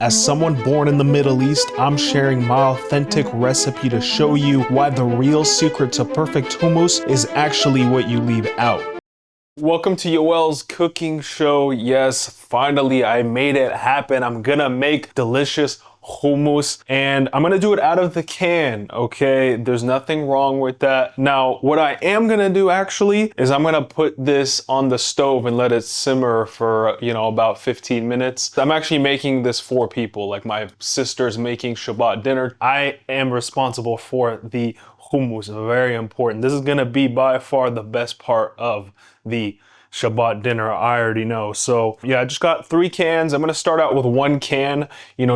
As someone born in the Middle East, I'm sharing my authentic recipe to show you why the real secret to perfect hummus is actually what you leave out. Welcome to Yoel's cooking show. Yes, finally I made it happen. I'm gonna make delicious hummus and I'm gonna do it out of the can, okay? There's nothing wrong with that. Now, what I am gonna do actually is I'm gonna put this on the stove and let it simmer for, about 15 minutes. I'm actually making this for people, like my sister's making Shabbat dinner. I am responsible for the hummus, very important. This is gonna be by far the best part of the Shabbat dinner, I already know. So yeah, I just got 3 cans. I'm gonna start out with 1 can,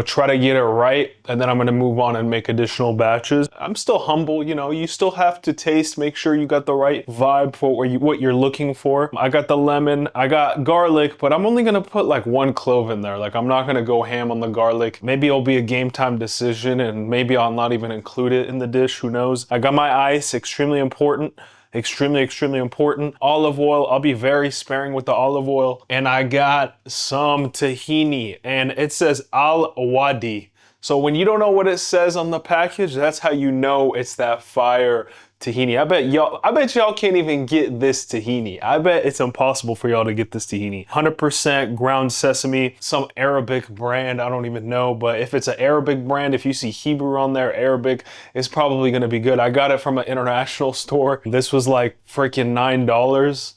try to get it right, and then I'm gonna move on and make additional batches. I'm still humble, you still have to taste, make sure you got the right vibe for what you're looking for. I got the lemon, I got garlic, but I'm only gonna put like 1 clove in there. Like I'm not gonna go ham on the garlic. Maybe it'll be a game time decision and maybe I'll not even include it in the dish, who knows. I got my ice, extremely important. Extremely important. Olive oil, I'll be very sparing with the olive oil. And I got some tahini and it says Al Wadi. So when you don't know what it says on the package, that's how you know it's that fire tahini. I bet y'all can't even get this tahini. I bet it's impossible for y'all to get this tahini. 100% ground sesame, some Arabic brand, I don't even know, but if it's an Arabic brand, if you see Hebrew on there, Arabic, it's probably gonna be good. I got it from an international store. This was like freaking $9.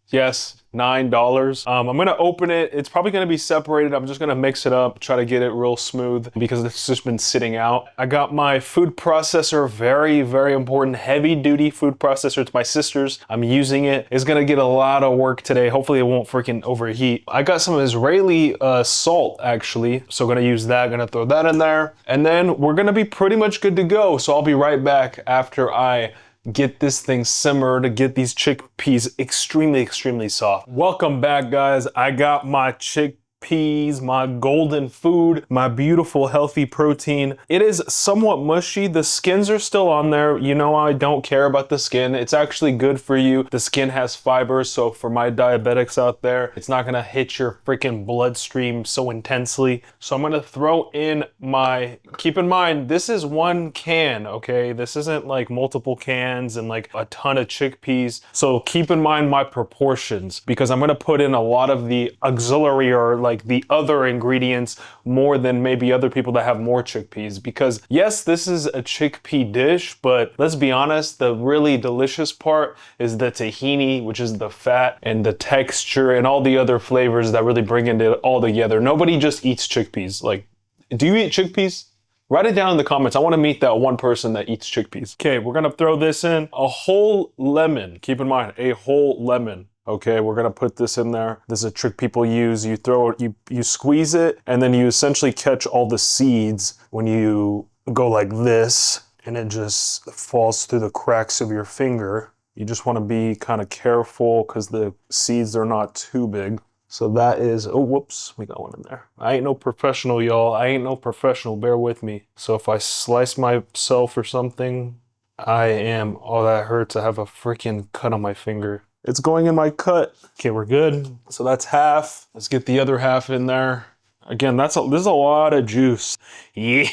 Yes, $9. I'm gonna open it. It's probably gonna be separated. I'm just gonna mix it up, try to get it real smooth because it's just been sitting out. I got my food processor, very important, heavy duty food processor. It's my sister's. I'm using it. It's gonna get a lot of work today. Hopefully it won't freaking overheat. I got some Israeli salt actually, so gonna use that, gonna throw that in there. And then we're gonna be pretty much good to go. So I'll be right back after I get this thing simmered to get these chickpeas extremely soft. Welcome back, guys. I got my chickpeas, my golden food, my beautiful healthy protein. It is somewhat mushy. The skins are still on there. I don't care about the skin. It's actually good for you. The skin has fiber, so for my diabetics out there, it's not gonna hit your freaking bloodstream so intensely. So I'm gonna throw in keep in mind, this is 1 can, okay? This isn't like multiple cans and like a ton of chickpeas. So keep in mind my proportions because I'm gonna put in a lot of the auxiliary or like the other ingredients more than maybe other people that have more chickpeas, because yes, this is a chickpea dish, but let's be honest, the really delicious part is the tahini, which is the fat and the texture and all the other flavors that really bring it all together. Nobody just eats chickpeas. Like, do you eat chickpeas? Write it down in the comments. I want to meet that one person that eats chickpeas. Okay, we're gonna throw this in. A whole lemon, keep in mind, a whole lemon. Okay, we're gonna put this in there. This is a trick people use. You throw it, you squeeze it, and then you essentially catch all the seeds when you go like this, and it just falls through the cracks of your finger. You just wanna be kind of careful because the seeds are not too big. So that is, oh, whoops, we got one in there. I ain't no professional, y'all. I ain't no professional, bear with me. So if I slice myself or something, oh, that hurts. I have a freaking cut on my finger. It's going in my cut. Okay, we're good. So that's half. Let's get the other half in there. Again, this is a lot of juice. Yeah.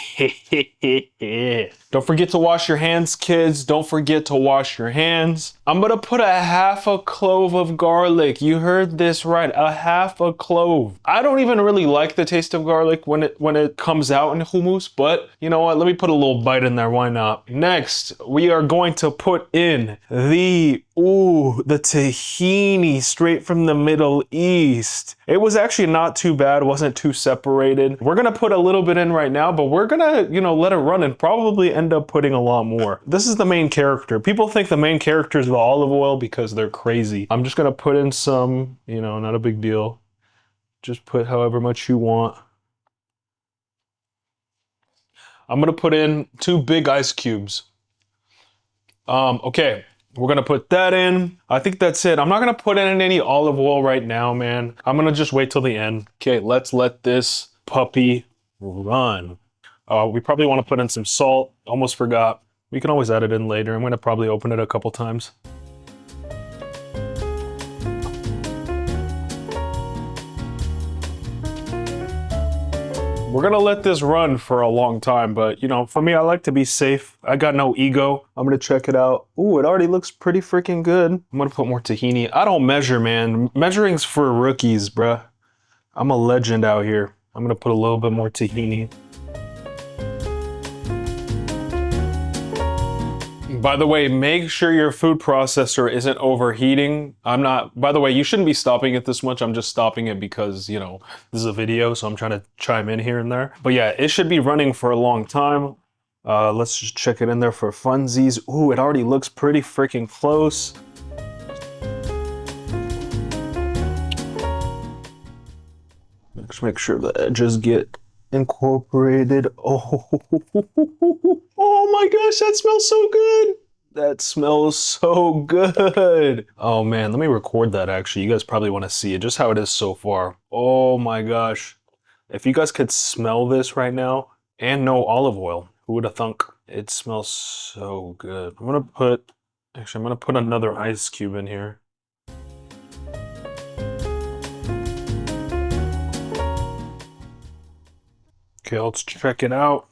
Don't forget to wash your hands, kids. Don't forget to wash your hands. I'm gonna put a half a clove of garlic. You heard this right, a half a clove. I don't even really like the taste of garlic when it comes out in hummus, but you know what? Let me put a little bite in there, why not? Next, we are going to put in the tahini straight from the Middle East. It was actually not too bad, wasn't too separated. We're gonna put a little bit in right now, but we're gonna, let it run and probably end up putting a lot more. This is the main character. People think the main character is the olive oil because they're crazy. I'm just gonna put in some, not a big deal. Just put however much you want. I'm gonna put in 2 big ice cubes. Okay. We're gonna put that in. I think that's it. I'm not gonna put in any olive oil right now, man. I'm gonna just wait till the end. Okay, let's let this puppy run. We probably wanna put in some salt. Almost forgot. We can always add it in later. I'm gonna probably open it a couple times. We're gonna let this run for a long time, but you know, for me, I like to be safe. I got no ego. I'm gonna check it out. Ooh, it already looks pretty freaking good. I'm gonna put more tahini. I don't measure, man. Measuring's for rookies, bruh. I'm a legend out here. I'm gonna put a little bit more tahini. By the way, make sure your food processor isn't overheating. By the way, you shouldn't be stopping it this much. I'm just stopping it because, you know, this is a video, so I'm trying to chime in here and there. But yeah, it should be running for a long time. Let's just check it in there for funsies. Ooh, it already looks pretty freaking close. Let's make sure the edges get incorporated. Oh, oh my gosh, that smells so good. That smells so good. Oh man, let me record that actually. You guys probably want to see it, just how it is so far. Oh my gosh. If you guys could smell this right now, and no olive oil, who would have thunk? It smells so good. I'm gonna put another ice cube in here. Okay, let's check it out.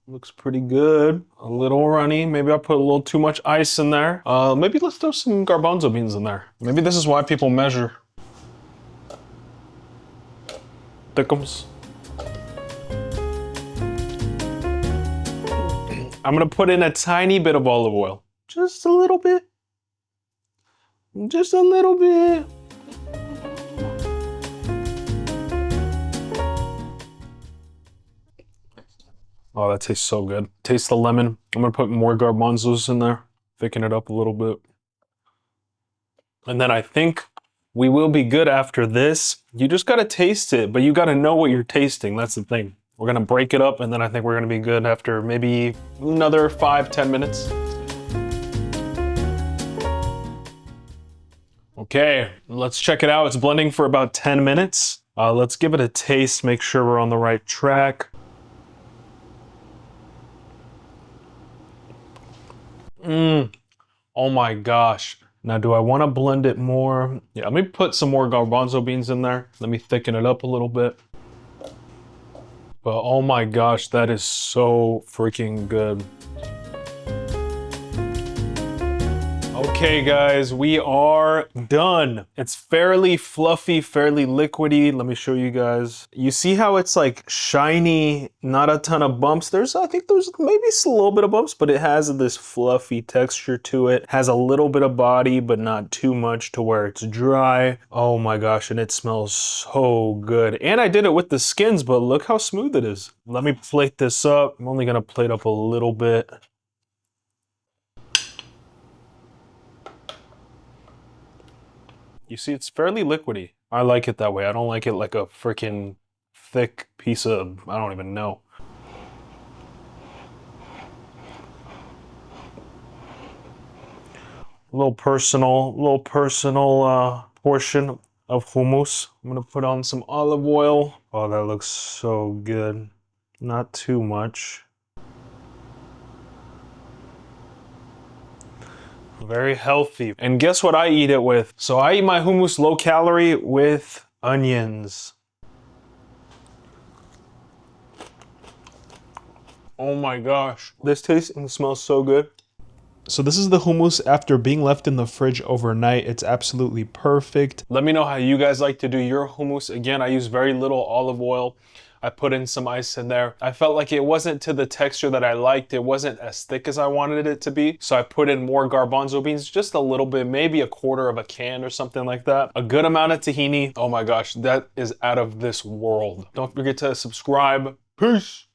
Looks pretty good. A little runny. Maybe I put a little too much ice in there. Maybe let's throw some garbanzo beans in there. Maybe this is why people measure. Thickums. I'm gonna put in a tiny bit of olive oil. Just a little bit. Just a little bit. Oh, that tastes so good. Taste the lemon. I'm gonna put more garbanzos in there, thicken it up a little bit. And then I think we will be good after this. You just gotta taste it, but you gotta know what you're tasting. That's the thing. We're gonna break it up and then I think we're gonna be good after maybe another 5-10 minutes. Okay, let's check it out. It's blending for about 10 minutes. Let's give it a taste, make sure we're on the right track. Oh my gosh. Now, do I want to blend it more? Yeah, let me put some more garbanzo beans in there. Let me thicken it up a little bit. But oh my gosh, that is so freaking good. Okay guys, we are done. It's fairly fluffy, fairly liquidy. Let me show you guys. You see how it's like shiny, not a ton of bumps. I think there's maybe a little bit of bumps, but it has this fluffy texture to it. Has a little bit of body, but not too much to where it's dry. Oh my gosh, and it smells so good. And I did it with the skins, but look how smooth it is. Let me plate this up. I'm only gonna plate up a little bit. You see, it's fairly liquidy. I like it that way. I don't like it like a freaking thick piece of, I don't even know. A little personal portion of hummus. I'm gonna put on some olive oil. Oh, that looks so good. Not too much. Very healthy. And guess what I eat it with? So I eat my hummus low calorie with onions. Oh my gosh. This tastes and smells so good. So this is the hummus after being left in the fridge overnight. It's absolutely perfect. Let me know how you guys like to do your hummus. Again, I use very little olive oil. I put in some ice in there. I felt like it wasn't to the texture that I liked. It wasn't as thick as I wanted it to be. So I put in more garbanzo beans, just a little bit, maybe 1/4 of a can or something like that. A good amount of tahini. Oh my gosh, that is out of this world. Don't forget to subscribe. Peace.